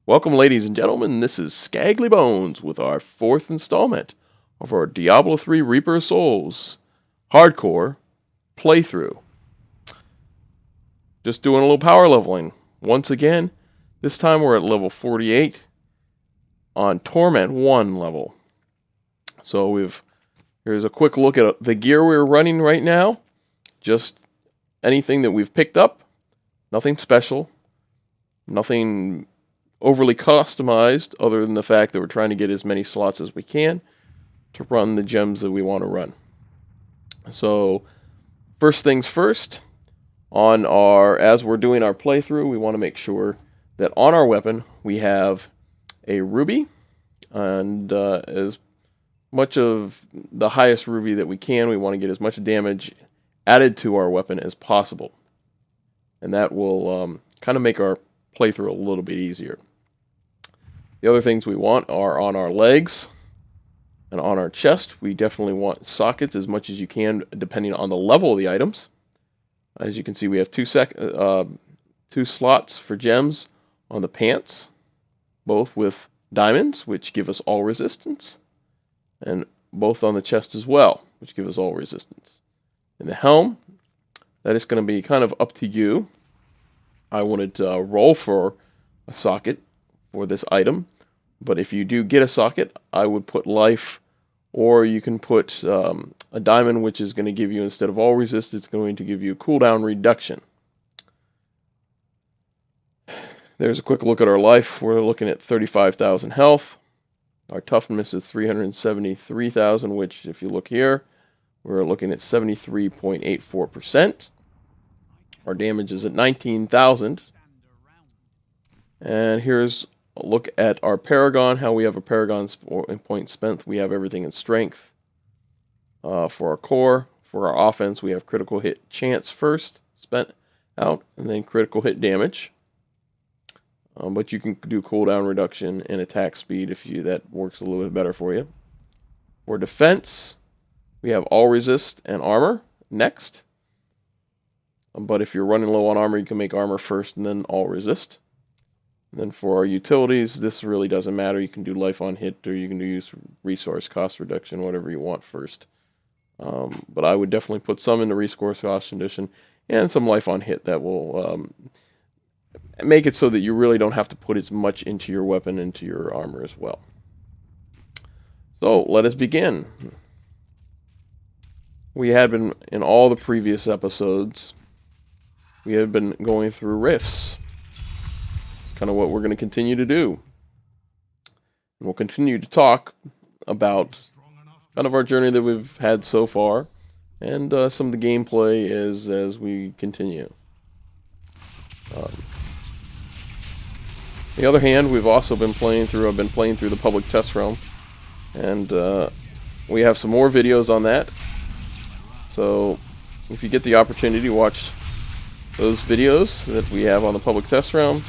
Welcome, ladies and gentlemen. This is Skaggly Bones with our fourth installment of our Diablo III Reaper of Souls hardcore playthrough. Just doing a little power leveling. Once again, this time we're at level 48 on Torment 1 level. So here's a quick look at the gear we're running right now. Just anything that we've picked up. Nothing special. Nothing overly customized, other than the fact that we're trying to get as many slots as we can to run the gems that we want to run. So, first things first, as we're doing our playthrough, we want to make sure that on our weapon we have a ruby, and as much of the highest ruby that we can. We want to get as much damage added to our weapon as possible, and that will kind of make our playthrough a little bit easier. The other things we want are on our legs and on our chest. We definitely want sockets as much as you can, depending on the level of the items. As you can see, we have two slots for gems on the pants, both with diamonds, which give us all resistance, and both on the chest as well, which give us all resistance. In the helm, that is going to be kind of up to you. I wanted to roll for a socket for this item, but if you do get a socket, I would put life, or you can put a diamond, which is going to give you, instead of all resist, it's going to give you cooldown reduction. There's a quick look at our life. We're looking at 35,000 health. Our toughness is 373,000, which, if you look here, we're looking at 73.84%. Our damage is at 19,000. And here's a look at our Paragon, how we have a Paragon in points spent. We have everything in strength. For our core, for our offense, we have critical hit chance first, spent out, and then critical hit damage. But you can do cooldown reduction and attack speed if that works a little bit better for you. For defense, we have all resist and armor next. But if you're running low on armor, you can make armor first and then all resist. And then for our utilities, this really doesn't matter. You can do life on hit, or you can use resource cost reduction, whatever you want first. But I would definitely put some into resource cost reduction and some life on hit. That will make it so that you really don't have to put as much into your weapon, into your armor as well. So let us begin. We had been, in all the previous episodes, we have been going through rifts. Kind of what we're going to continue to do. And we'll continue to talk about kind of our journey that we've had so far, and some of the gameplay as we continue. On the other hand, we've also been playing through, I've been playing through the public test realm, and we have some more videos on that. So if you get the opportunity to watch those videos that we have on the public test realm,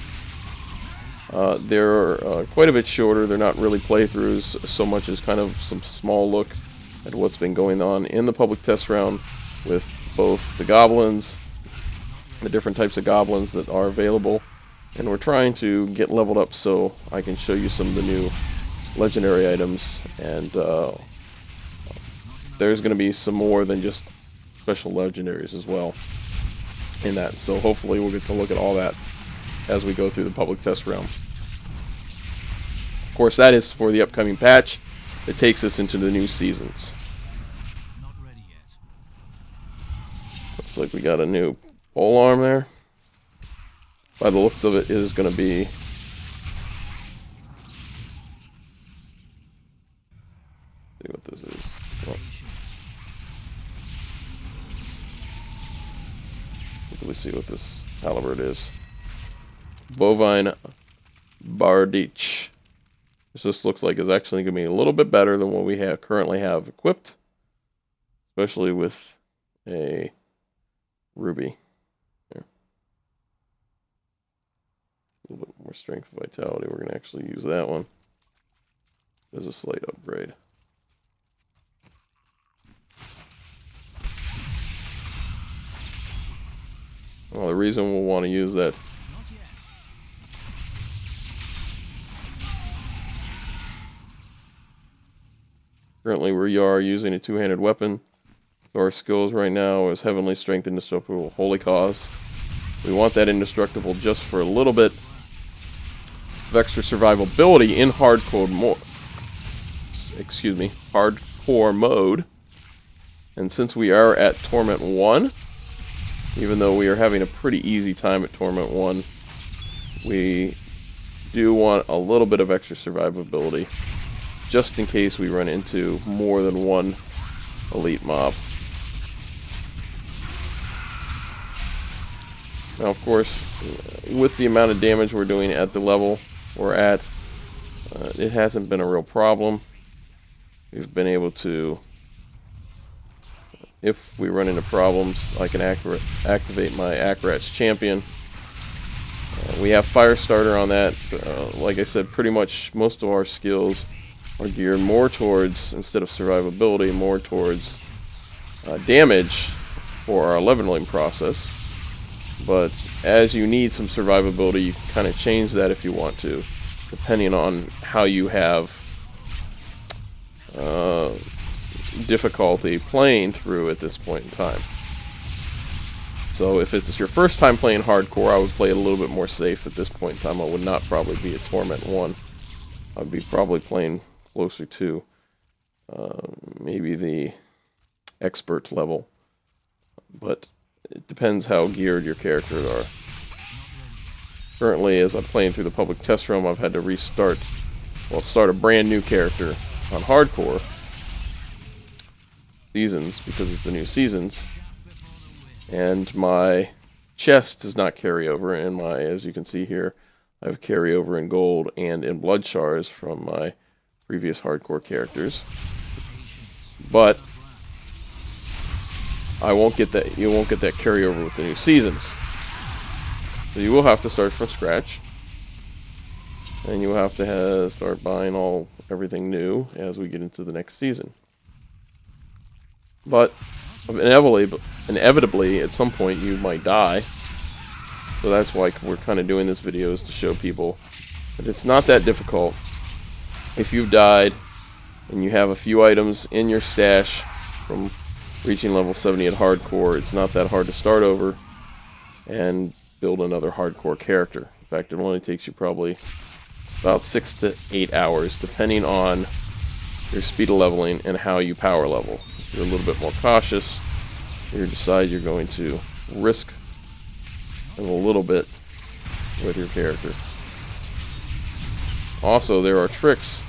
they're quite a bit shorter. They're not really playthroughs so much as kind of some small look at what's been going on in the public test round with both the goblins, the different types of goblins that are available, and we're trying to get leveled up so I can show you some of the new legendary items, and there's going to be some more than just special legendaries as well in that. So hopefully we'll get to look at all that as we go through the public test realm. Of course, that is for the upcoming patch that takes us into the new seasons. Looks like we got a new pole arm there. By the looks of it, it is going to be see what this is. Well, let's see what this halberd is. Bovine Bardich. This just looks like it's actually going to be a little bit better than what we currently have equipped, especially with a ruby. Here. A little bit more strength, vitality. We're going to actually use that one as a slight upgrade. Well, the reason we'll want to use that Currently we are using a two-handed weapon. So our skills right now is Heavenly Strength, Indestructible, Holy Cause. We want that Indestructible just for a little bit of extra survivability in hardcore mode. And since we are at Torment 1, even though we are having a pretty easy time at Torment 1, we do want a little bit of extra survivability, just in case we run into more than one elite mob. Now, of course, with the amount of damage we're doing at the level we're at, it hasn't been a real problem. We've been able to, if we run into problems, I can activate my Akarat's Champion. We have Firestarter on that. Like I said, pretty much most of our skills are geared more towards, instead of survivability, more towards damage for our leveling process. But as you need some survivability, you can kind of change that if you want to, depending on how you have difficulty playing through at this point in time. So if it's your first time playing hardcore, I would play it a little bit more safe at this point in time. I would not probably be at Torment 1. I'd be probably playing closer to maybe the expert level. But it depends how geared your characters are. Currently, as I'm playing through the public test room, I've had to start a brand new character on hardcore seasons, because it's the new seasons. And my chest does not carry over, and as you can see here, I have carryover in gold and in blood shards from my previous hardcore characters. But I won't get that. You won't get that carryover with the new seasons. So you will have to start from scratch, and you will have to start buying everything new as we get into the next season. But inevitably, at some point, you might die. So that's why we're kind of doing this video, is to show people that it's not that difficult. If you've died and you have a few items in your stash from reaching level 70 at hardcore, it's not that hard to start over and build another hardcore character. In fact, it only takes you probably about 6 to 8 hours, depending on your speed of leveling and how you power level. If you're a little bit more cautious, you decide you're going to risk a little bit with your character. Also, there are tricks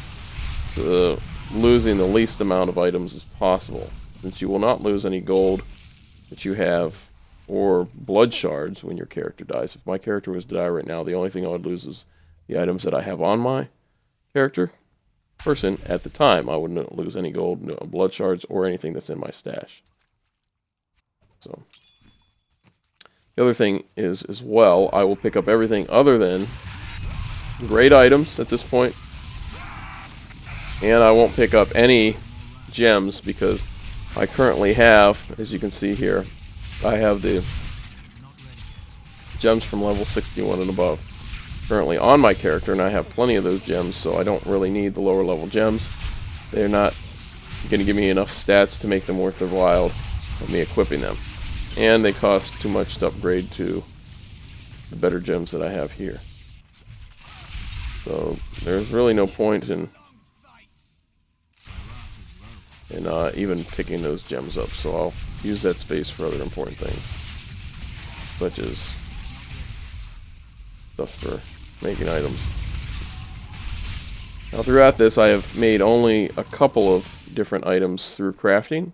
to losing the least amount of items as possible, since you will not lose any gold that you have or blood shards when your character dies. If my character was to die right now, the only thing I would lose is the items that I have on my person at the time. I wouldn't lose any gold, no blood shards, or anything that's in my stash. So the other thing is, as well, I will pick up everything other than great items at this point, and I won't pick up any gems, because I currently have, as you can see here, I have the gems from level 61 and above currently on my character, and I have plenty of those gems, so I don't really need the lower level gems. They're not going to give me enough stats to make them worth the while of me equipping them. And they cost too much to upgrade to the better gems that I have here. So there's really no point in even picking those gems up. So I'll use that space for other important things, such as stuff for making items. Now throughout this, I have made only a couple of different items through crafting.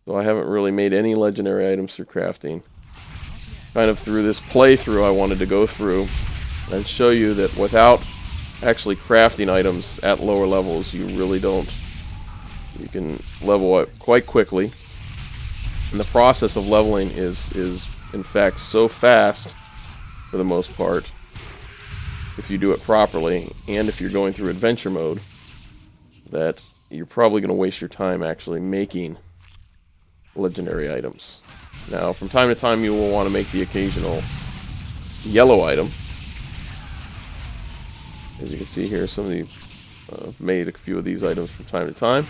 So I haven't really made any legendary items through crafting. Kind of through this playthrough, I wanted to go through and show you that without actually crafting items at lower levels, you really don't. You can level up quite quickly. And the process of leveling is in fact so fast, for the most part, if you do it properly, and if you're going through adventure mode, that you're probably going to waste your time actually making legendary items. Now, from time to time, you will want to make the occasional yellow item. As you can see here, some of the I've made a few of these items from time to time.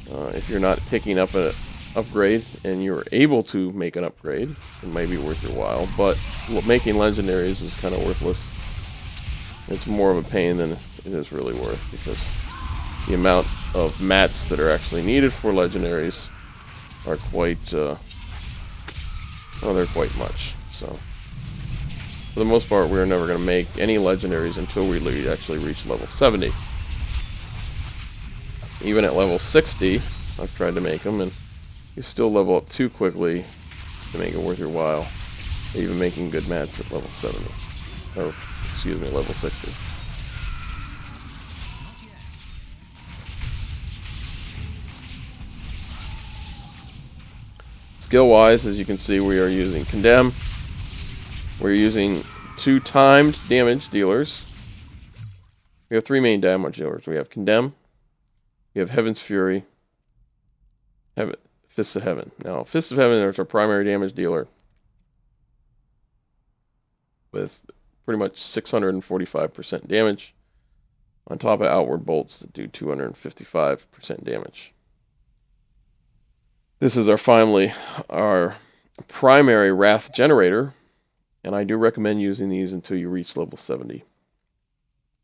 If you're not picking up an upgrade and you're able to make an upgrade, it might be worth your while. But making legendaries is kind of worthless. It's more of a pain than it is really worth, because the amount of mats that are actually needed for legendaries are quite, they're quite much. So, for the most part, we're never going to make any legendaries until we actually reach level 70. Even at level 60, I've tried to make them, and you still level up too quickly to make it worth your while. Even making good mats at level 70. Oh, excuse me, level 60. Skill-wise, as you can see, we are using Condemn. We're using 2 timed damage dealers. We have 3 main damage dealers. We have Condemn. We have Heaven's Fury. Fists of Heaven. Now, Fists of Heaven is our primary damage dealer, with pretty much 645% damage, on top of Outward Bolts that do 255% damage. This is our primary Wrath generator, and I do recommend using these until you reach level 70.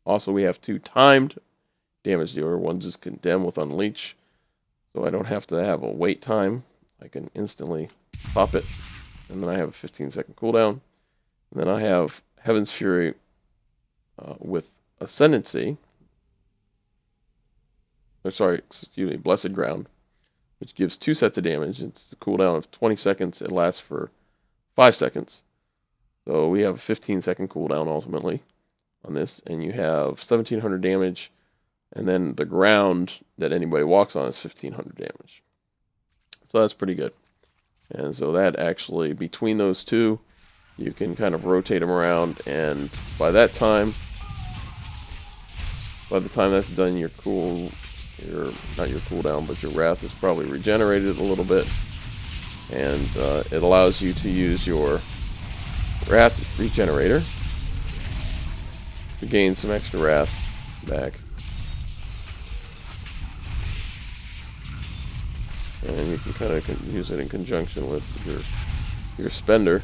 Also, we have 2 timed damage dealer. One's is Condemn with Unleash, so I don't have to have a wait time. I can instantly pop it, and then I have a 15-second cooldown. And then I have Heaven's Fury with Ascendancy. Blessed Ground, which gives 2 sets of damage. It's a cooldown of 20 seconds. It lasts for 5 seconds. So we have a 15-second cooldown ultimately on this, and you have 1,700 damage. And then the ground that anybody walks on is 1,500 damage. So that's pretty good. And so that actually, between those two, you can kind of rotate them around. And by the time that's done, your cooldown, but your Wrath is probably regenerated a little bit. And it allows you to use your Wrath regenerator to gain some extra Wrath back. And you can kind of use it in conjunction with your spender.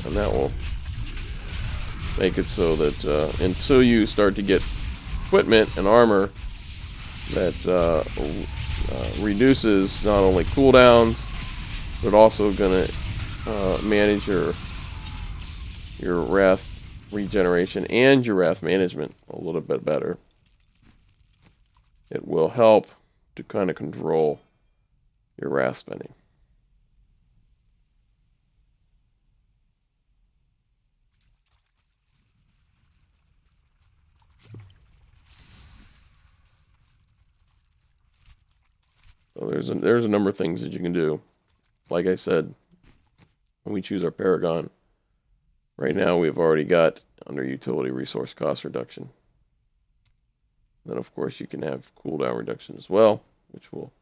And that will make it so that until you start to get equipment and armor that reduces not only cooldowns, but also going to manage your Wrath regeneration and your Wrath management a little bit better. It will help to kind of control your Wrath spending. So there's a number of things that you can do. Like I said, when we choose our Paragon, right now we've already got under utility resource cost reduction. Then, of course, you can have cooldown reduction as well, which will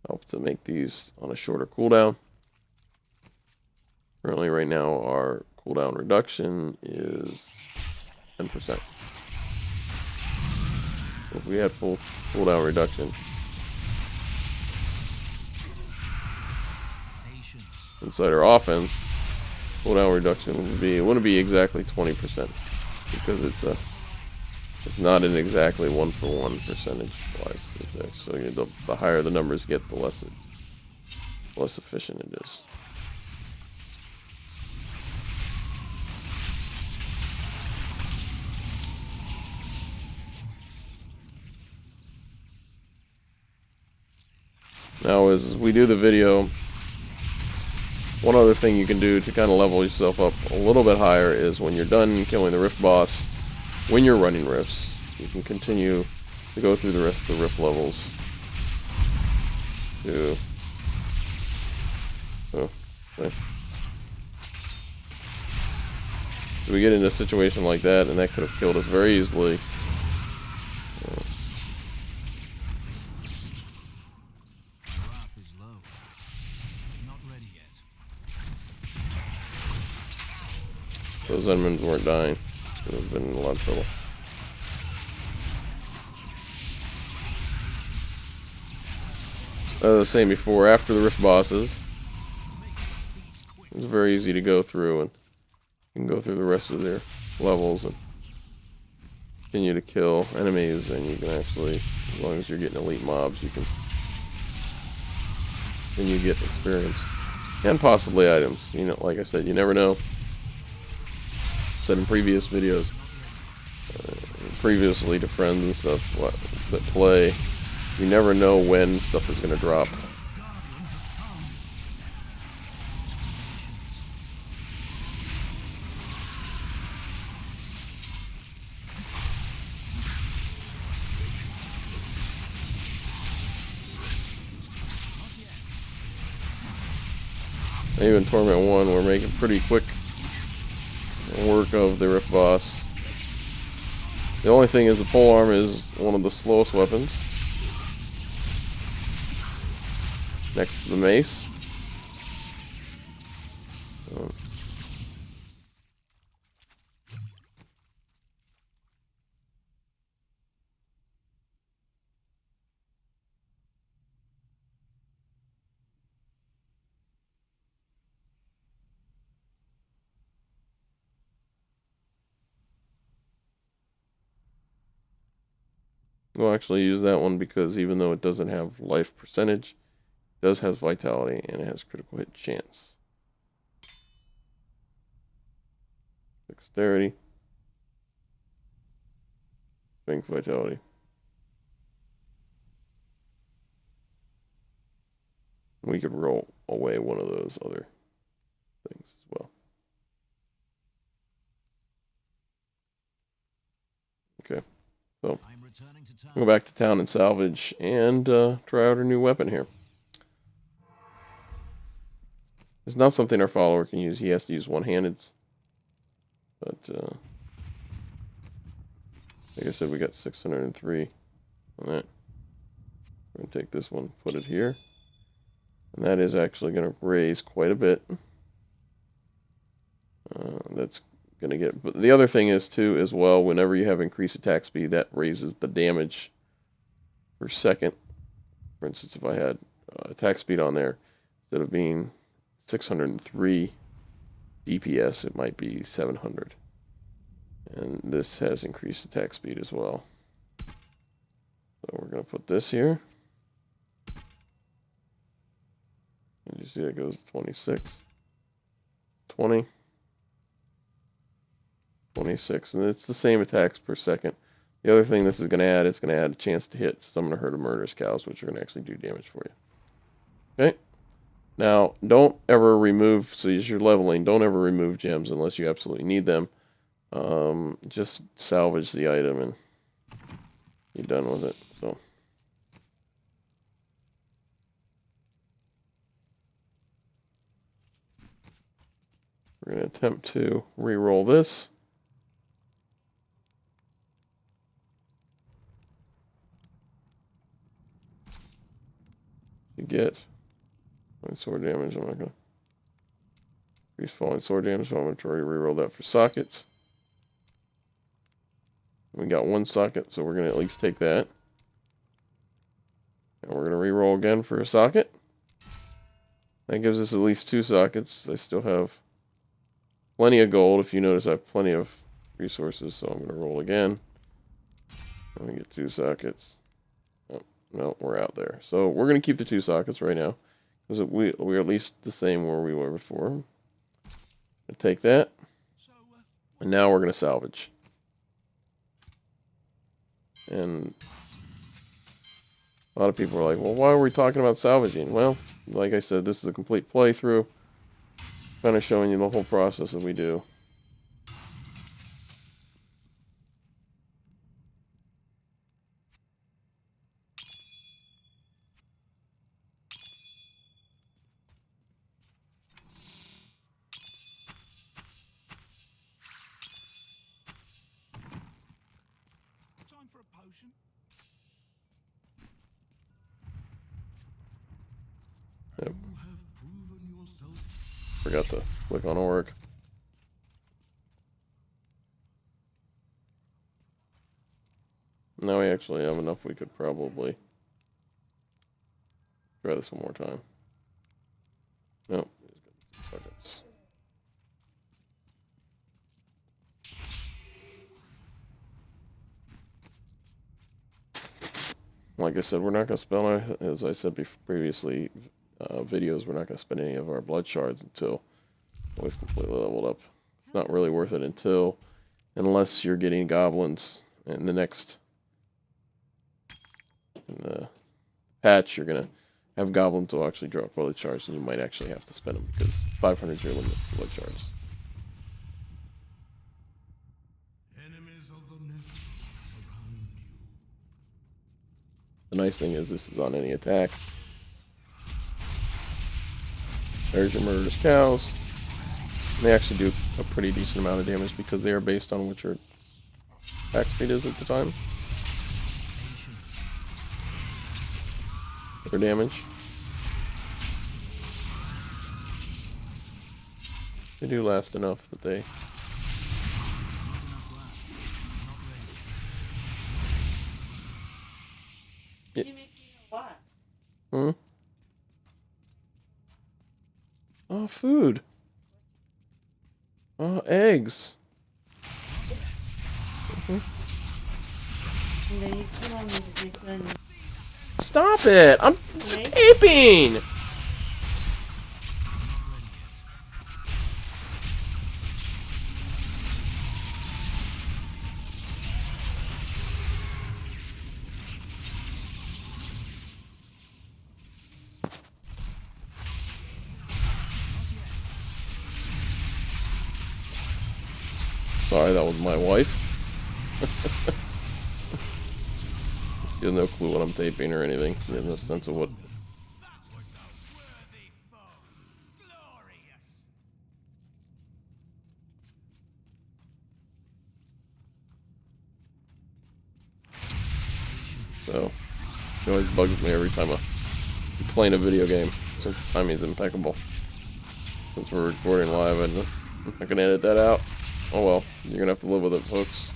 help to make these on a shorter cooldown. Currently, right now, our cooldown reduction is 10%. So if we had full cooldown reduction inside our offense, cooldown reduction wouldn't be exactly 20%, because it's not an exactly 1-for-1 percentage wise. So the higher the numbers get, the less efficient it is. Now, as we do the video, one other thing you can do to kind of level yourself up a little bit higher is when you're done killing the Rift boss, when you're running Rifts, you can continue to go through the rest of the Rift levels So we get into a situation like that, and that could have killed us very easily. Those Zenmans weren't dying. Would have been in a lot of trouble. was saying before, after the Rift bosses, it's very easy to go through, and you can go through the rest of their levels and continue to kill enemies, and you can actually, as long as you're getting elite mobs, you can get experience. And possibly items. You know, like I said, you never know. Said in previous videos, previously to friends and stuff that play, you never know when stuff is going to drop. Even Torment 1, we're making pretty quick work of the Rift boss. The only thing is the polearm is one of the slowest weapons, next to the mace. We'll actually use that one because even though it doesn't have life percentage, it does have vitality and it has critical hit chance. Dexterity. Strength, vitality. We could roll away one of those other things as well. Okay, so go back to town and salvage and try out our new weapon here. It's not something our follower can use. He has to use one-handeds. But, like I said, we got 603 on that. We're going to take this one, put it here. And that is actually going to raise quite a bit. That's going to get... But the other thing is, too, as well, whenever you have increased attack speed, that raises the damage per second. For instance, if I had attack speed on there, instead of being 603 DPS, it might be 700. And this has increased attack speed as well. So we're going to put this here. And you see it goes to 26, 20, 26. And it's the same attacks per second. The other thing this is going to add is going to add a chance to hit summon a herd of murderous cows, which are going to actually do damage for you. Okay? Now, don't ever remove, so as you're leveling, don't ever remove gems unless you absolutely need them. Just salvage the item and you're done with it. So we're going to attempt to re-roll this. You get sword damage. I'm not going to increase falling sword damage, so I'm going to try to re-roll that for sockets. We got one socket, so we're going to at least take that. And we're going to re-roll again for a socket. That gives us at least 2 sockets. I still have plenty of gold. If you notice, I have plenty of resources, so I'm going to roll again. I'm going to get 2 sockets. Oh, no, we're out there. So we're going to keep the 2 sockets right now, because we're at least the same where we were before. Take that. And now we're going to salvage. And a lot of people are like, well, why are we talking about salvaging? Well, like I said, this is a complete playthrough. Kind of showing you the whole process that we do. Time for a potion. Yep. Forgot to click on org. Now we actually have enough. We could probably Try this one more time. Nope. Buckets. Like I said, we're not going to spend, as I said previously, videos, we're not going to spend any of our blood shards until we've completely leveled up. It's not really worth it unless you're getting goblins in the next patch. You're going to have goblins will actually drop blood shards, and you might actually have to spend them because 500 is your limit for blood shards. The nice thing is this is on any attack. There's your murderous cows. They actually do a pretty decent amount of damage because they are based on what your attack speed is at the time. Their damage. They do last enough that they... Hmm? Oh, food. Oh, eggs. Stop it! I'm taping! Sorry, that was my wife. She has no clue what I'm taping or anything. She has no sense of what... So, it always bugs me every time I'm playing a video game, since the timing is impeccable. Since we're recording live, I'm not going to edit that out. Oh well, you're going to have to live with it, folks.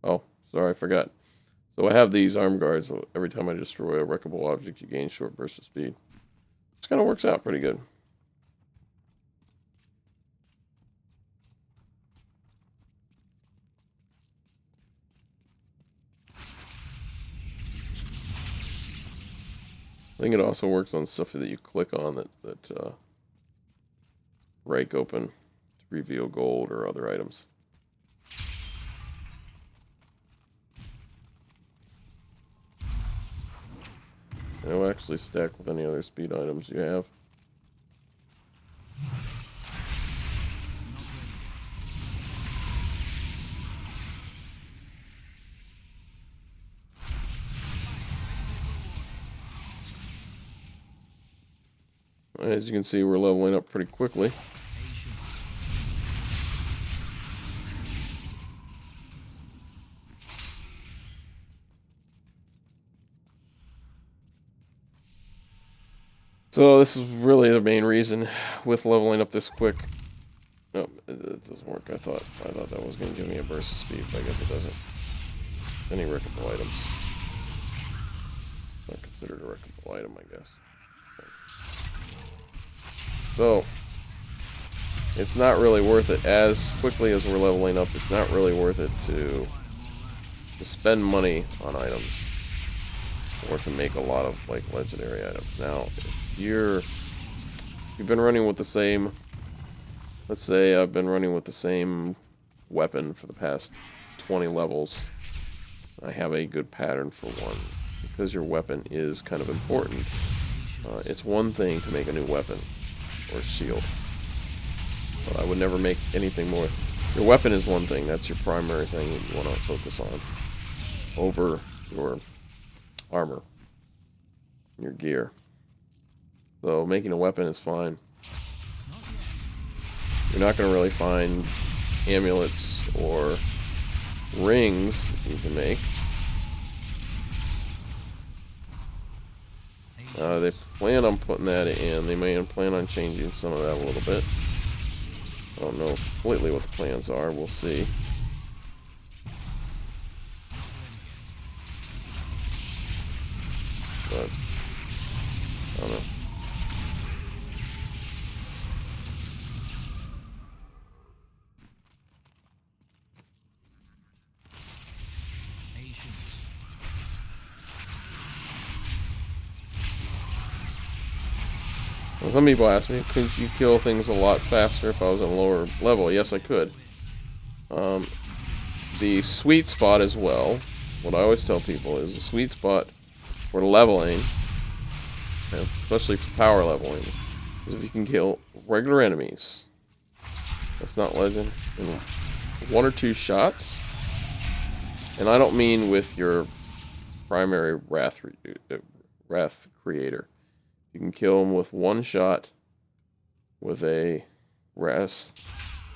Oh, sorry, I forgot. So I have these arm guards. So every time I destroy a wreckable object, you gain short burst of speed. This kind of works out pretty good. I think it also works on stuff that you click on that rake open to reveal gold or other items. It'll actually stack with any other speed items you have. As you can see, we're leveling up pretty quickly. So this is really the main reason with leveling up this quick. No, it doesn't work. I thought that was going to give me a burst of speed, but I guess it doesn't. Any wreckable items. Not considered a wreckable item, I guess. So it's not really worth it. As quickly as we're leveling up, it's not really worth it to spend money on items or to make a lot of like legendary items. Now, if you've been running with the same, let's say I've been running with the same weapon for the past 20 levels, I have a good pattern for one, because your weapon is kind of important. It's one thing to make a new weapon or shield, but I would never make anything more. Your weapon is one thing, that's your primary thing that you want to focus on over your armor, your gear. So making a weapon is fine. You're not going to really find amulets or rings that you can make. They plan on putting that in. They may plan on changing some of that a little bit. I don't know completely what the plans are. We'll see. But I don't know. Well, some people ask me, could you kill things a lot faster if I was on a lower level? Yes, I could. The sweet spot as well, what I always tell people is the sweet spot for leveling, especially for power leveling, is if you can kill regular enemies. That's not legend. In 1 or 2 shots. And I don't mean with your primary wrath creator. You can kill them with 1 shot with a Wrath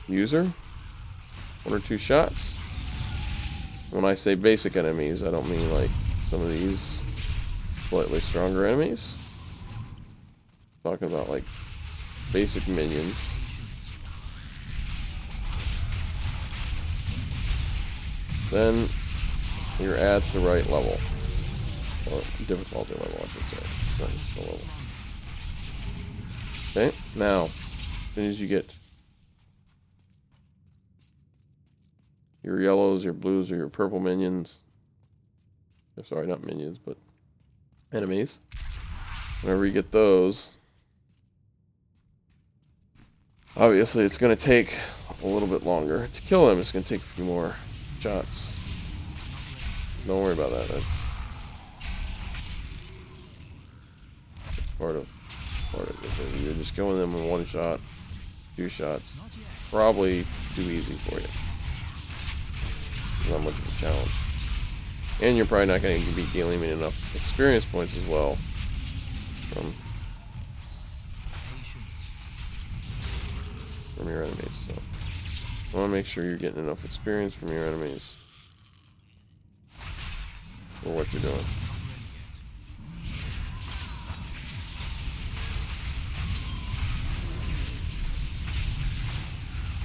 user. 1 or 2 shots. When I say basic enemies, I don't mean like some of these slightly stronger enemies. I'm talking about like basic minions. Then you're at the right level. Or difficulty level, I should say. Not just the level. Okay, now, as soon as you get your yellows, your blues, or your purple minions. Sorry, not minions, but enemies. Whenever you get those, obviously it's going to take a little bit longer. To kill them, it's going to take a few more shots. Don't worry about that. That's part of it. You're just killing them in 1 shot, 2 shots. Probably too easy for you. Not much of a challenge. And you're probably not going to be dealing in enough experience points as well. From your enemies. So you want to make sure you're getting enough experience from your enemies for what you're doing.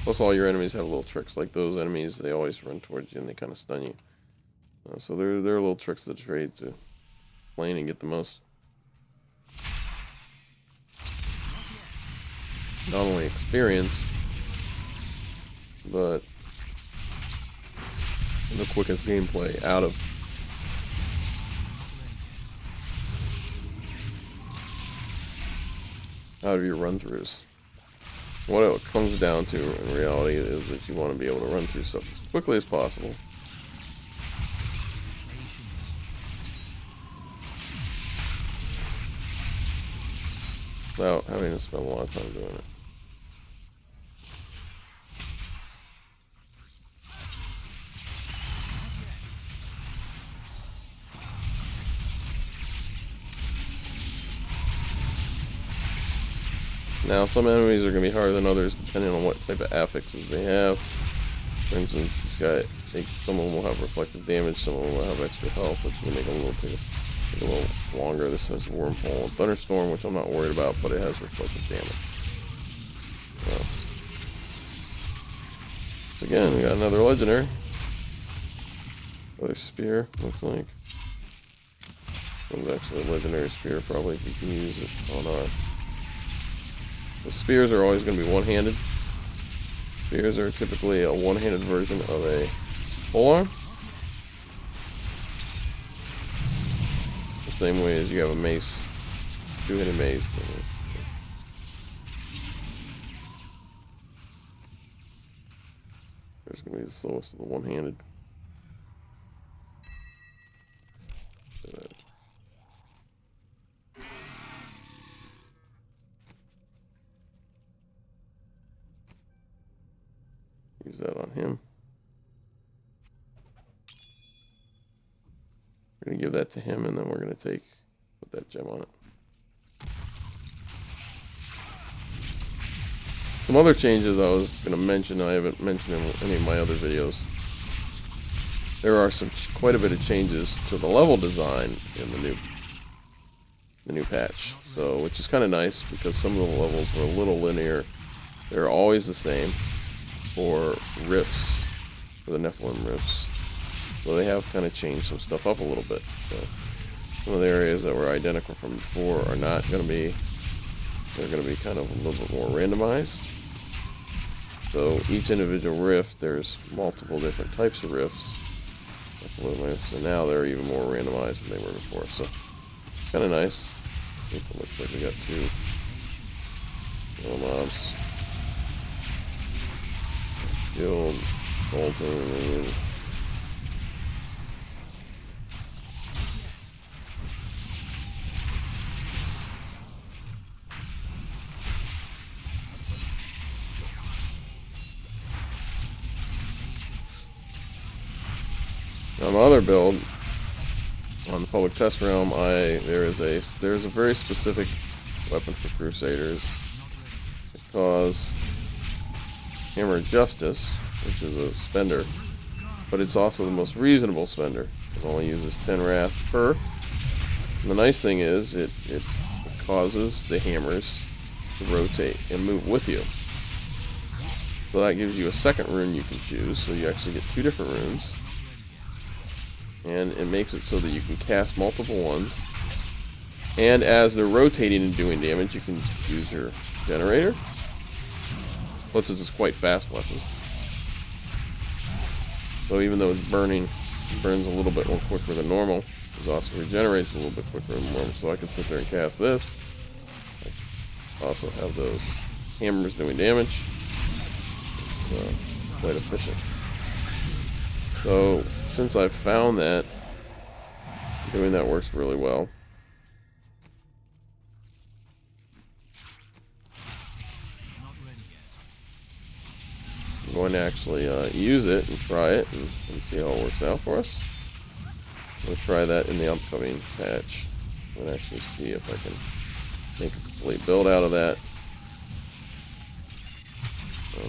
Plus, all your enemies have little tricks. Like those enemies, they always run towards you and they kind of stun you. So there are little tricks to trade to play and get the most. Not only experience, but the quickest gameplay out of your run-throughs. What it comes down to in reality is that you want to be able to run through stuff as quickly as possible. Without having to spend a lot of time doing it. Now, some enemies are going to be harder than others depending on what type of affixes they have. For instance, this guy, some of them will have reflective damage, some of them will have extra health, which will make them take a little longer. This has Wormhole and Thunderstorm, which I'm not worried about, but it has reflective damage. So again, we got another legendary. Another spear, looks like. It's actually a legendary spear, probably, if you can use it on our... The spears are always going to be one-handed. Spears are typically a one-handed version of a polearm. The same way as you have a mace, two-handed mace. There's going to be the slowest of the one-handed. Use that on him. We're going to give that to him, and then we're going to put that gem on it. Some other changes I was going to mention, I haven't mentioned in any of my other videos. There are quite a bit of changes to the level design in the Noob. the new patch. So, which is kind of nice because some of the levels were a little linear. They're always the same for rifts, for the Nephilim rifts. So they have kind of changed some stuff up a little bit. So some of the areas that were identical from before are not going to be, they're going to be kind of a little bit more randomized. So each individual rift, there's multiple different types of rifts. And now they're even more randomized than they were before. So kind of nice. It looks like we got 2 little mobs. Guild, Bolton, on my other build, on the public test realm, there's a very specific weapon for Crusaders. It calls Hammer of Justice, which is a spender, but it's also the most reasonable spender. It only uses 10 wrath per. And the nice thing is, it causes the hammers to rotate and move with you. So that gives you a second rune you can choose, so you actually get 2 different runes. And it makes it so that you can cast multiple ones. And as they're rotating and doing damage, you can use your generator. Plus, it's a quite fast weapon. So even though it's burning, it burns a little bit more quicker than normal. It also regenerates a little bit quicker than normal. So I can sit there and cast this. I also have those hammers doing damage. It's quite efficient. So since I've found that, doing that works really well. I'm going to actually use it and try it and see how it works out for us. We'll try that in the upcoming patch and actually see if I can make a complete build out of that.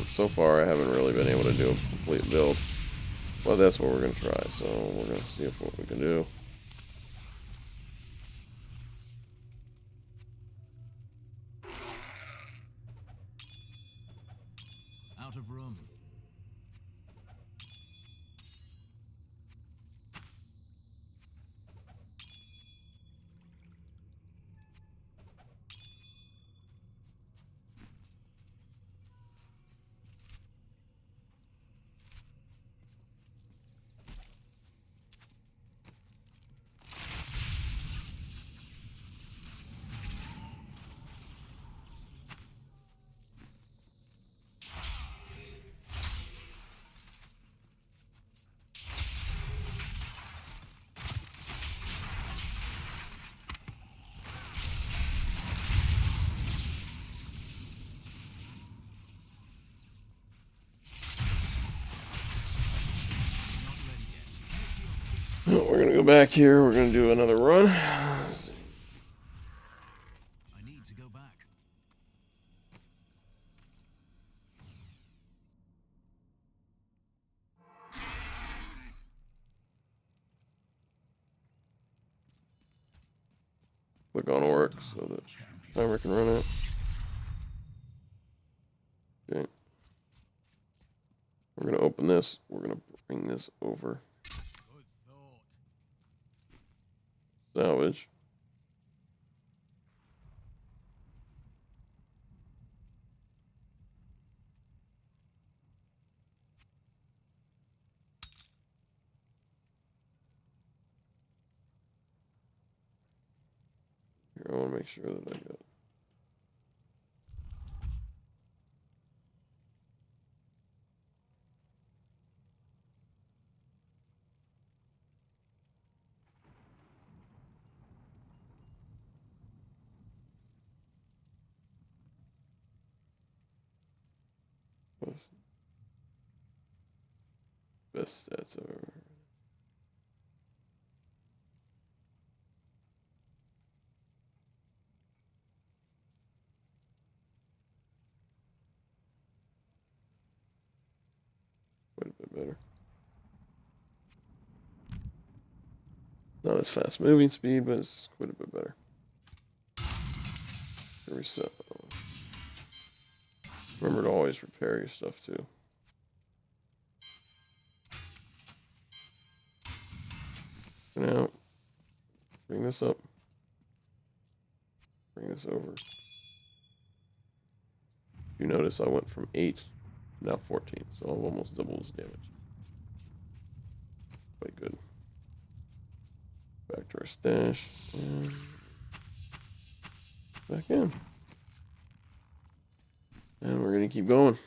So far I haven't really been able to do a complete build, but that's what we're going to try. So we're going to see what we can do. Out of room. We're going to go back here. We're going to do another run. I need to go back. Click on work so that timer can run out. Okay. We're going to open this. We're going to bring this over. Good thought. Salvage. Here, I want to make sure that I got. Best stats I've ever heard. Quite a bit better. Not as fast moving speed, but it's quite a bit better. to reset. Remember to always repair your stuff too. Now, bring this up. Bring this over. You notice I went from 8 to now 14, so I've almost doubled his damage. Quite good. Back to our stash and back in. And we're gonna keep going.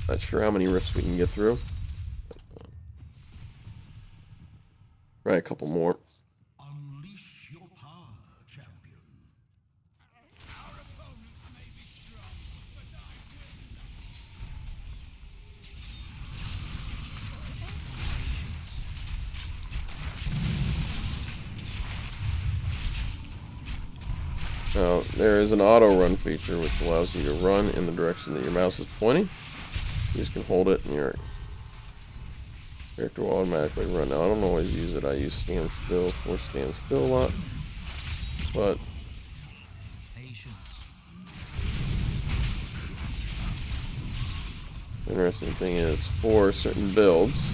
Not sure how many rifts we can get through. But, try a couple more. Unleash your power, champion. Our opponents may be strong, but I Now, there is an auto run feature which allows you to run in the direction that your mouse is pointing. You just can hold it and your character will automatically run. Now, I don't always use it. I use stand still or stand still a lot. But the interesting thing is, for certain builds,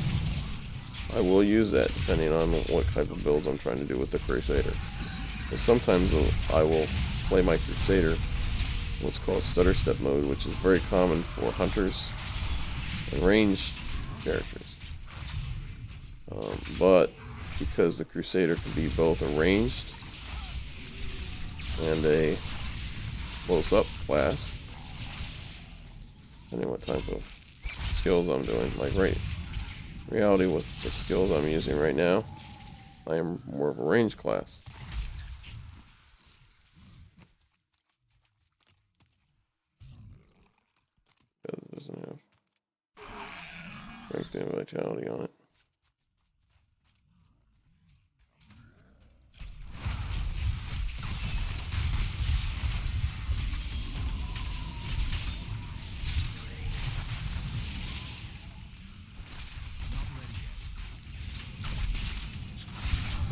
I will use that depending on what type of builds I'm trying to do with the Crusader. Because sometimes I will play my Crusader what's called stutter step mode, which is very common for hunters and ranged characters. But because the Crusader can be both a ranged and a close-up class, depending on what type of skills I'm doing, like in reality with the skills I'm using right now, I am more of a ranged class. Because it doesn't have strength and vitality on it.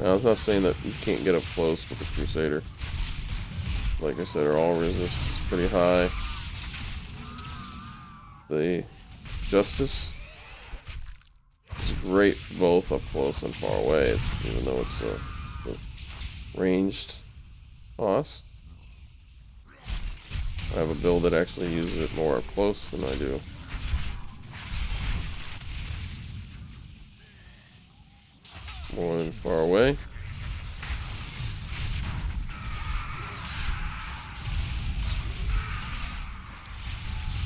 Now, I'm not saying that you can't get up close with the Crusader. Like I said, our all resist is pretty high. The Justice is great both up close and far away, even though it's a ranged boss. I have a build that actually uses it more up close than I do. More than far away.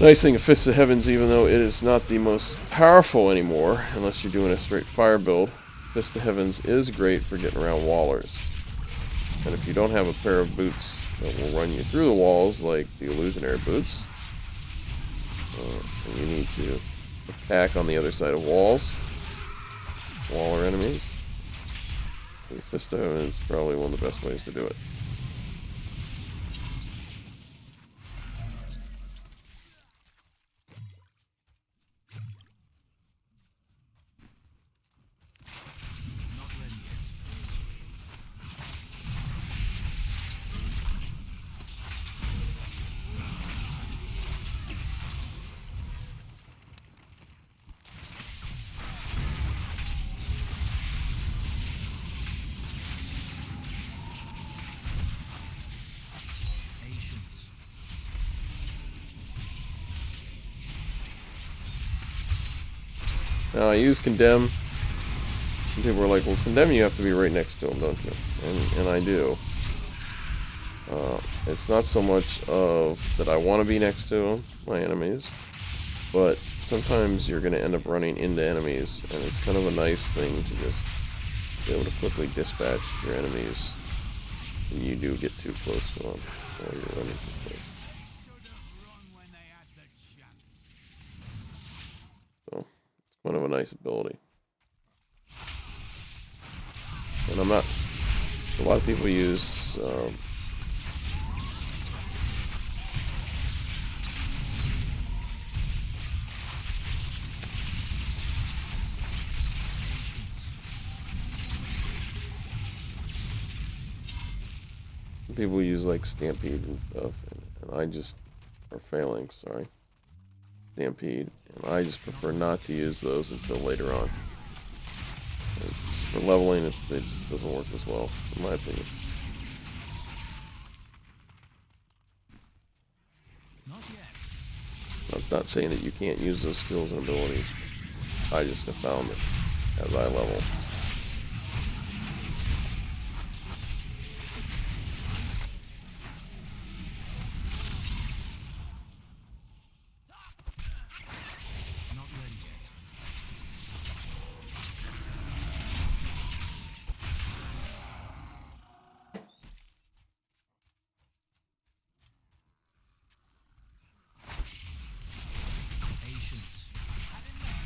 Nice thing of Fist of Heavens, even though it is not the most powerful anymore, unless you're doing a straight fire build, Fist of Heavens is great for getting around wallers. And if you don't have a pair of boots that will run you through the walls, like the illusionary boots, and you need to attack on the other side of walls, waller enemies, the Fist of Heaven is probably one of the best ways to do it. Now I use Condemn. And people are like, well, Condemn you have to be right next to him, don't you? And I do. It's not so much of that I want to be next to them, my enemies, but sometimes you're going to end up running into enemies, and it's kind of a nice thing to just be able to quickly dispatch your enemies when you do get too close to them while you're running too close. So, it's kind of a nice ability. And I'm not, a lot of people use People use like Stampede and stuff, and I just, or Phalanx, sorry, Stampede, and I just prefer not to use those until later on. For leveling, it just doesn't work as well, in my opinion. Not yet. I'm not saying that you can't use those skills and abilities. I just have found that as I level. Not ready yet. Patience. Not ready yet.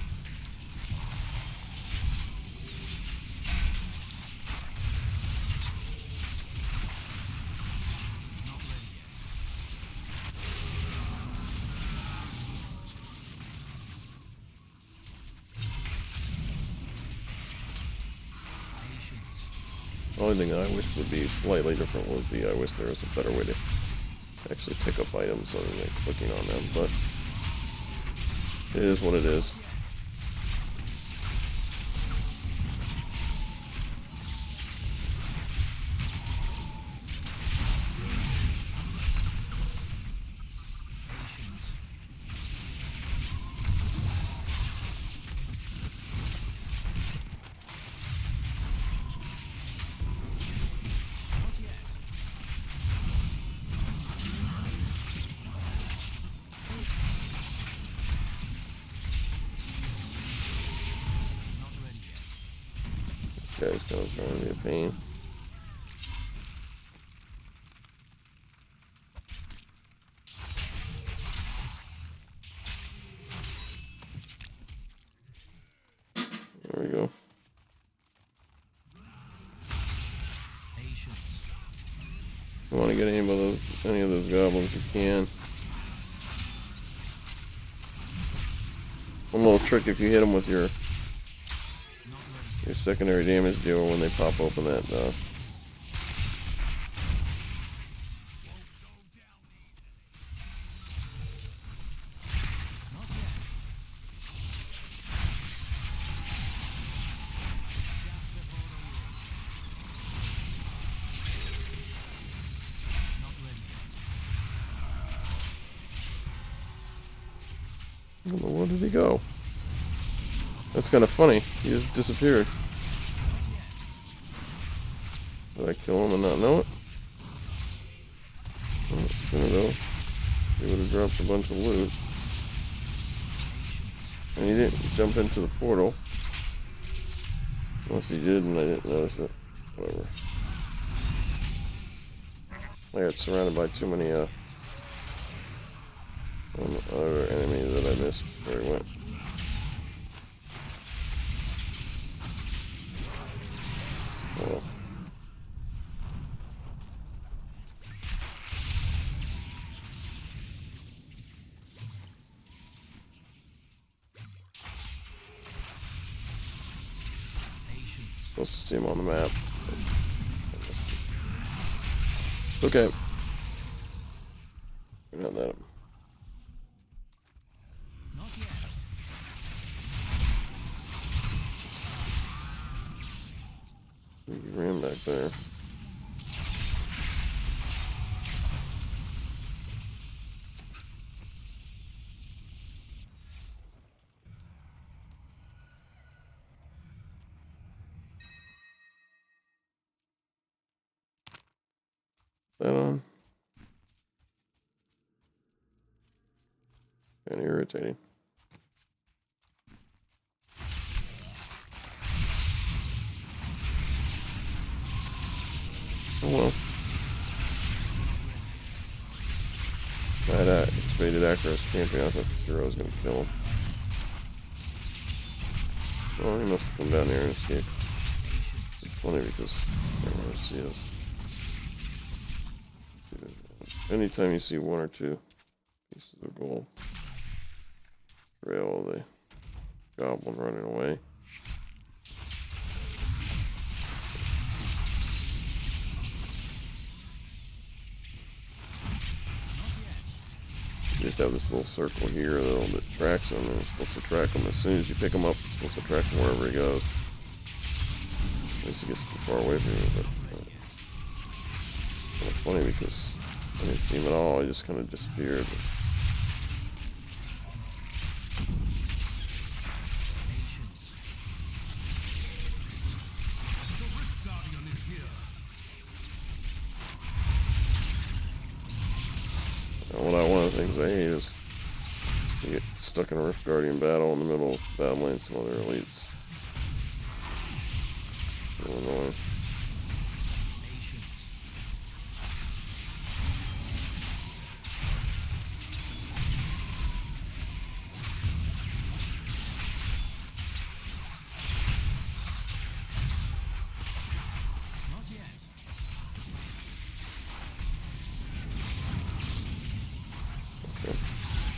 Patience. The only thing I wish would be slightly different would be I wish there was a better way to actually pick up items other than clicking on them, but it is what it is. Patience. Not yet. Not ready yet. This guy's going to be a pain. There we go. Patience. If you want to get any of those goblins, you can. One little trick: if you hit them with your Not ready. secondary damage dealer when they pop open that Not yet. Not ready yet. I don't know, where did he go? That's kind of funny. He just disappeared. Did I kill him and not know it? Oh, it's gonna go. He would have dropped a bunch of loot. And he didn't jump into the portal. Unless he did and I didn't notice it. Whatever. I got surrounded by too many other enemies that I missed where he went. Well. Patience. Supposed to see him on the map. It's okay. We're not that. Not yet. He ran back there. That on? Kind of irritating. Oh well. That expanded Acros champion, I thought the hero was going to kill him. Well, he must have come down here and escaped. It's funny because I never see us. Anytime you see one or two pieces of gold, trail the goblin running away. You just have this little circle here that tracks him, and it's supposed to track him as soon as you pick him up. It's supposed to track him wherever he goes. Unless he gets too far away from you, but it's funny because I didn't see him at all. He just kind of disappeared. One of the things I hate is you get stuck in a Rift Guardian battle in the middle of battling some other elites. So annoying.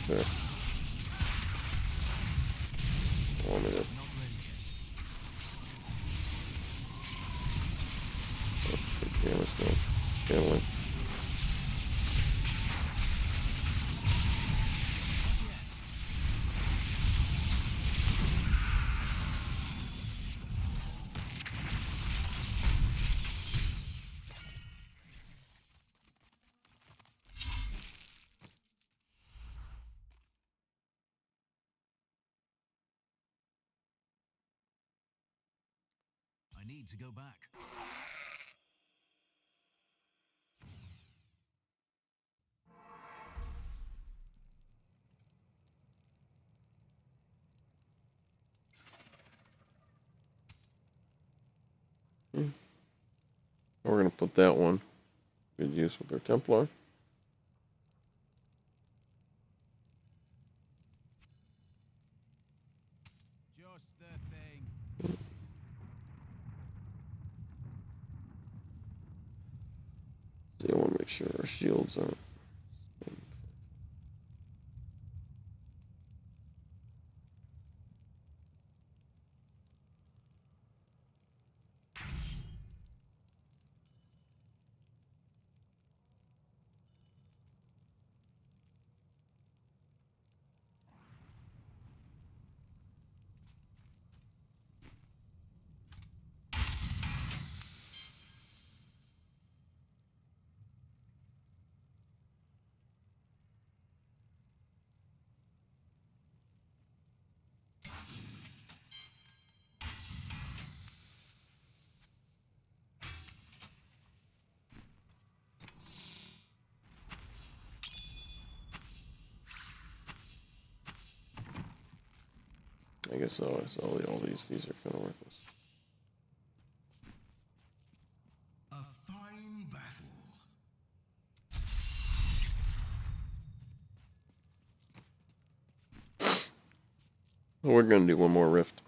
There. Want me to take damage though. Gambling. I need to go back. We're going to put that one. Good use with our Templar. Just the thing. See, I want to make sure our shields aren't. I guess so. All these are kind of worthless. A fine battle. Well, we're gonna do one more rift,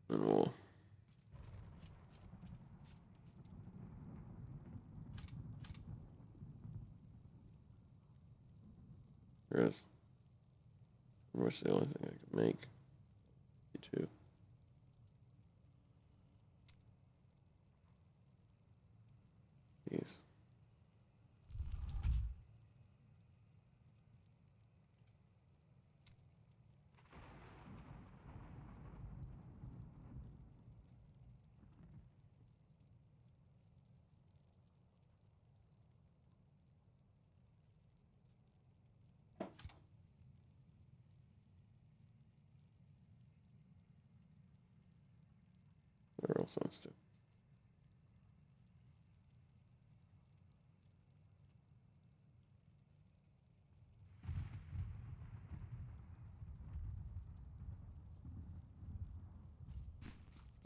and we'll. There is pretty much the only thing I can make. 52. Jeez. Where else sounds to?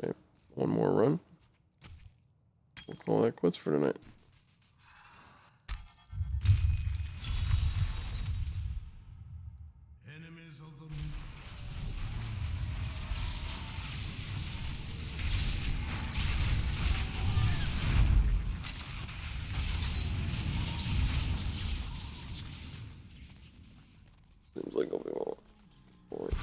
Okay, one more run. We'll call that quits for tonight. Enemies of the Seems like nobody will support.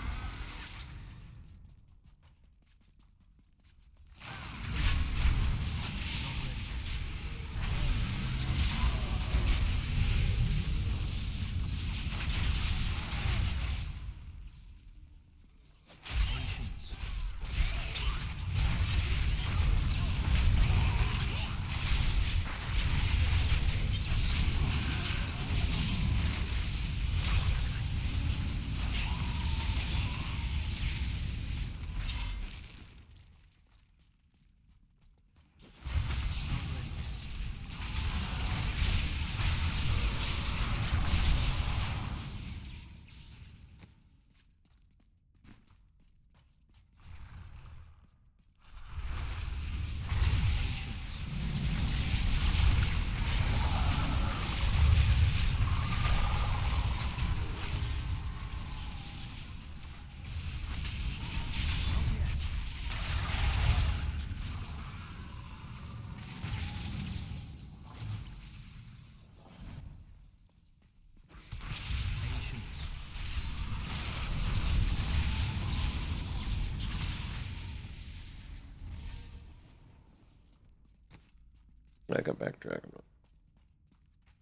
backtrack. I'm not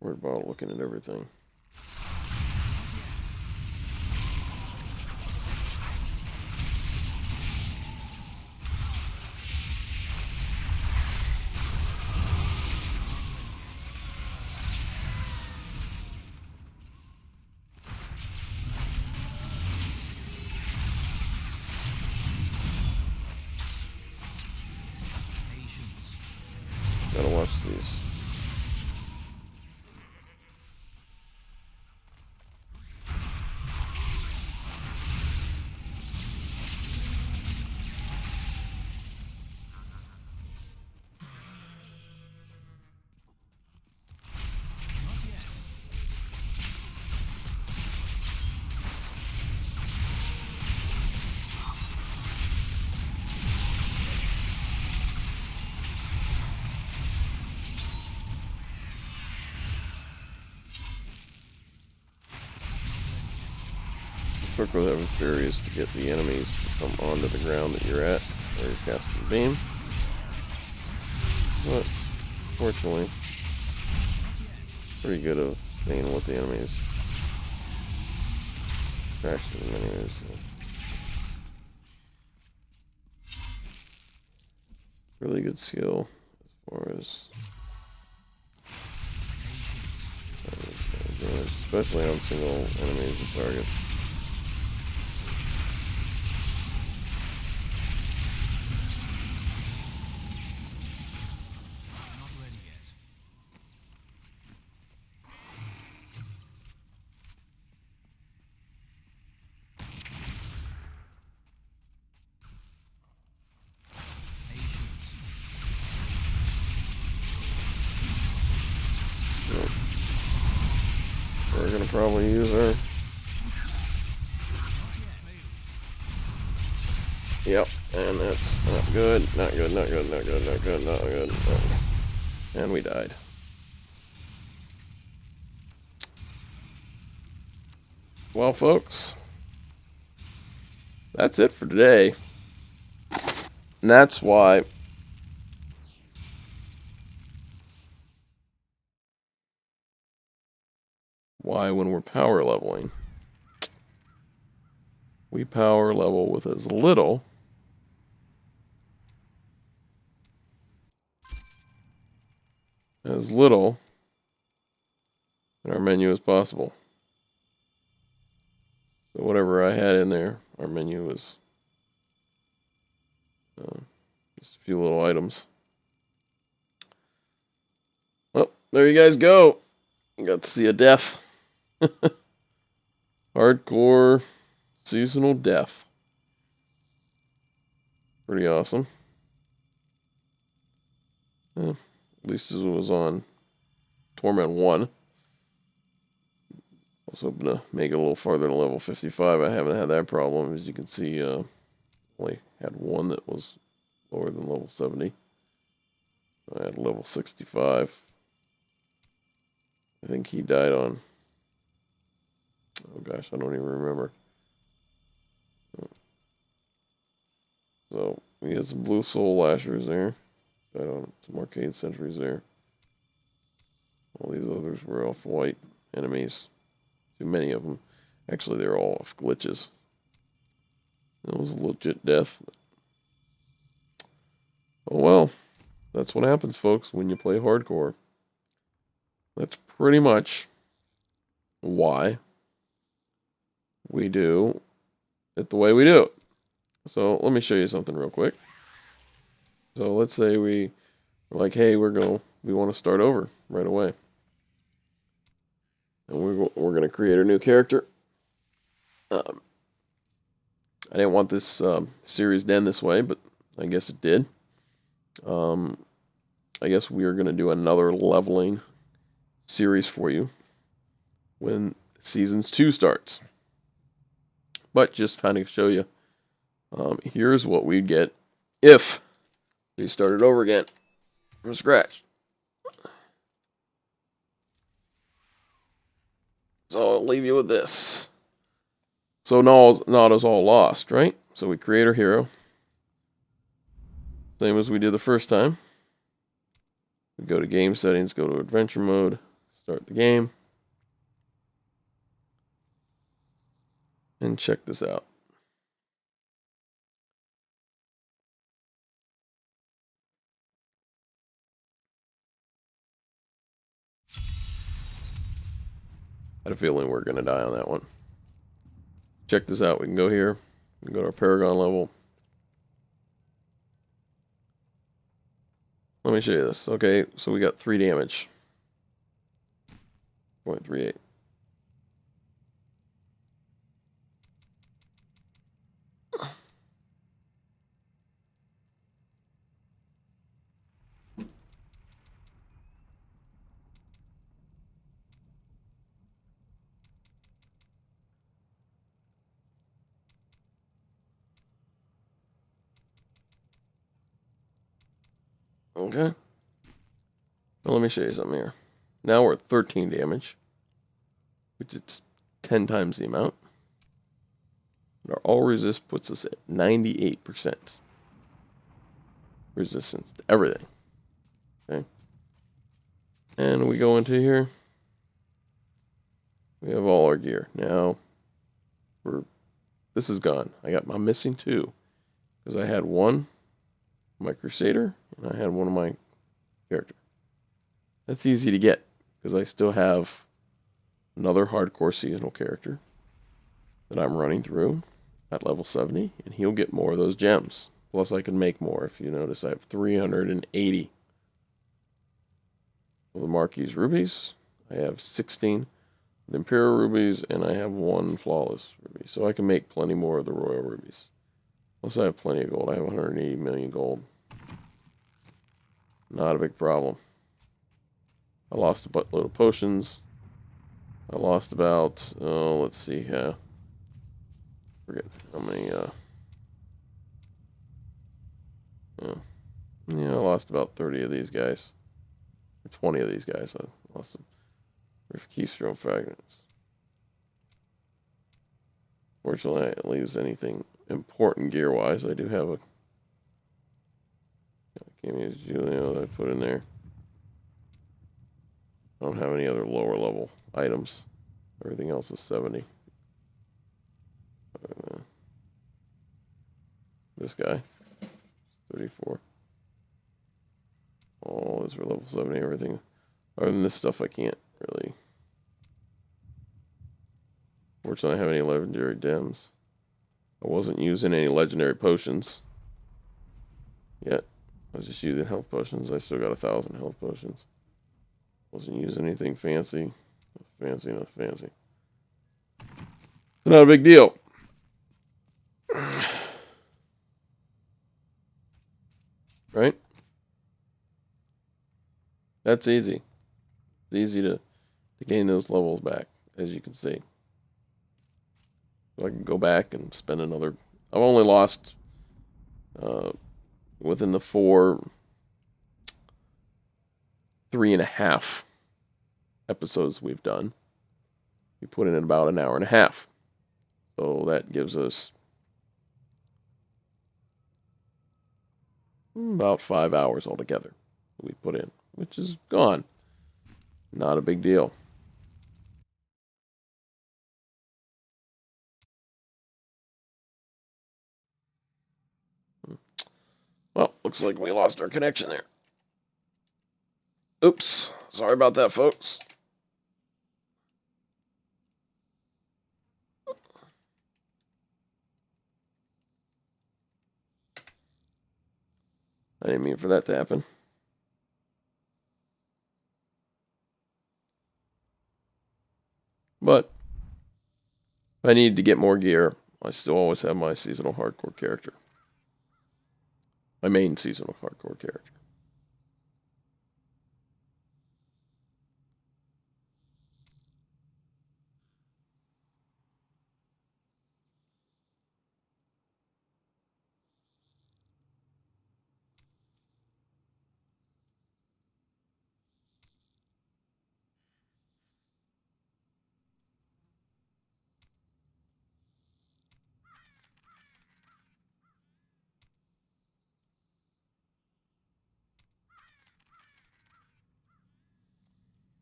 worried about looking at everything. Gotta watch these. Trick with having fairies to get the enemies to come onto the ground that you're at, where you're casting the beam. But, fortunately, pretty good at staying with the enemies. Crashing them anyways. So. Really good skill as far as damage, especially on single enemies and targets. We're gonna probably use her. Yep, and that's not good, not good, not good, not good, not good, not good. And we died. Well, folks, that's it for today. And that's why when we're power leveling, we power level with as little in our menu as possible. So whatever I had in there, our menu was just a few little items. Well, there you guys go. You got to see a death. Hardcore seasonal death. Pretty awesome. Yeah, at least as it was on Torment 1. I was hoping to make it a little farther to level 55. I haven't had that problem. As you can see, only had one that was lower than level 70. I had level 65. I think he died on... Oh gosh, I don't even remember. So, we had some blue soul lashers there. Died on some arcade sentries there. All these others were off white enemies. Too many of them. Actually, they're all off glitches. That was a legit death. Oh well. That's what happens, folks, when you play hardcore. That's pretty much why we do it the way we do it. So let me show you something real quick. So let's say we're like, hey, we want to start over right away. And we're going to create a new character. I didn't want this series to end this way, but I guess it did. I guess we are going to do another leveling series for you when Seasons 2 starts. But just kind of show you, here's what we'd get if we started over again from scratch. So I'll leave you with this. So not is all lost, right? So we create our hero. Same as we did the first time. We go to game settings, go to adventure mode, start the game, and check this out. I had a feeling we're going to die on that one. Check this out. We can go here. We can go to our Paragon level. Let me show you this. Okay, so we got 3 damage. 0.38. Okay. Well, let me show you something here. Now we're at 13 damage, which is 10 times the amount. Our all resist puts us at 98% resistance to everything. Okay. And we go into here. We have all our gear. Now, this is gone. I'm missing 2. Because I had one, my Crusader, and I had one of my character. That's easy to get, because I still have another hardcore seasonal character that I'm running through at level 70, and he'll get more of those gems. Plus I can make more. If you notice, I have 380 of the Marquise rubies. I have 16 the Imperial rubies, and I have 1 flawless ruby. So I can make plenty more of the Royal rubies. Plus I have plenty of gold. I have 180 million gold. Not a big problem. I lost a buttload of potions. I lost about, let's see, forget how many, yeah, I lost about 30 of these guys. Or 20 of these guys. I lost them. Keystone fragments. Fortunately, I didn't lose anything important gear-wise. I do have a Julio that I put in there. I don't have any other lower level items. Everything else is 70. This guy, 34. Oh, those are level 70. Everything. Other than this stuff, I can't really. Fortunately, I have any legendary gems. I wasn't using any legendary potions yet. I was just using health potions. I still got 1,000 health potions. Wasn't using anything fancy. Fancy, not fancy. It's not a big deal. Right? That's easy. It's easy to gain those levels back, as you can see. So I can go back and spend another. I've only lost within the 3.5 episodes we've done. We put in about an hour and a half. So that gives us about 5 hours altogether we put in, which is gone. Not a big deal. Well, looks like we lost our connection there. Oops. Sorry about that, folks. I didn't mean for that to happen. But if I needed to get more gear, I still always have my seasonal hardcore character. My main seasonal hardcore character.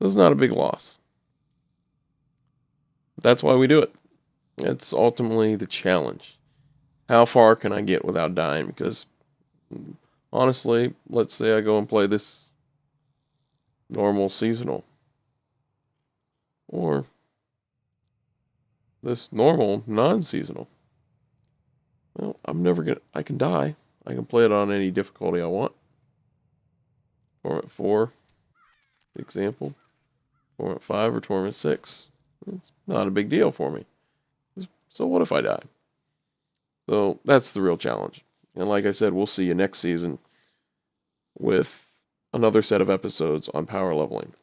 It's not a big loss. That's why we do it. It's ultimately the challenge. How far can I get without dying? Because honestly, let's say I go and play this normal seasonal, or this normal non-seasonal. Well, I can die. I can play it on any difficulty I want. Torment 4, example. Torment 5 or Torment 6. It's not a big deal for me. So what if I die? So that's the real challenge. And like I said, we'll see you next season with another set of episodes on power leveling.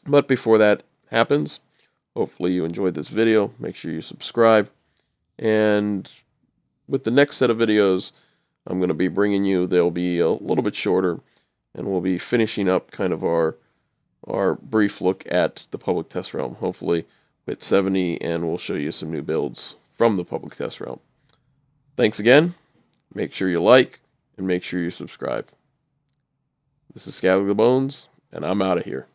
But before that happens, hopefully you enjoyed this video. Make sure you subscribe. And with the next set of videos I'm going to be bringing you, they'll be a little bit shorter, and we'll be finishing up kind of our brief look at the public test realm. Hopefully hit 70, and we'll show you some new builds from the public test realm. Thanks again. Make sure you like, and make sure you subscribe. This is Scally the Bones, and I'm out of here.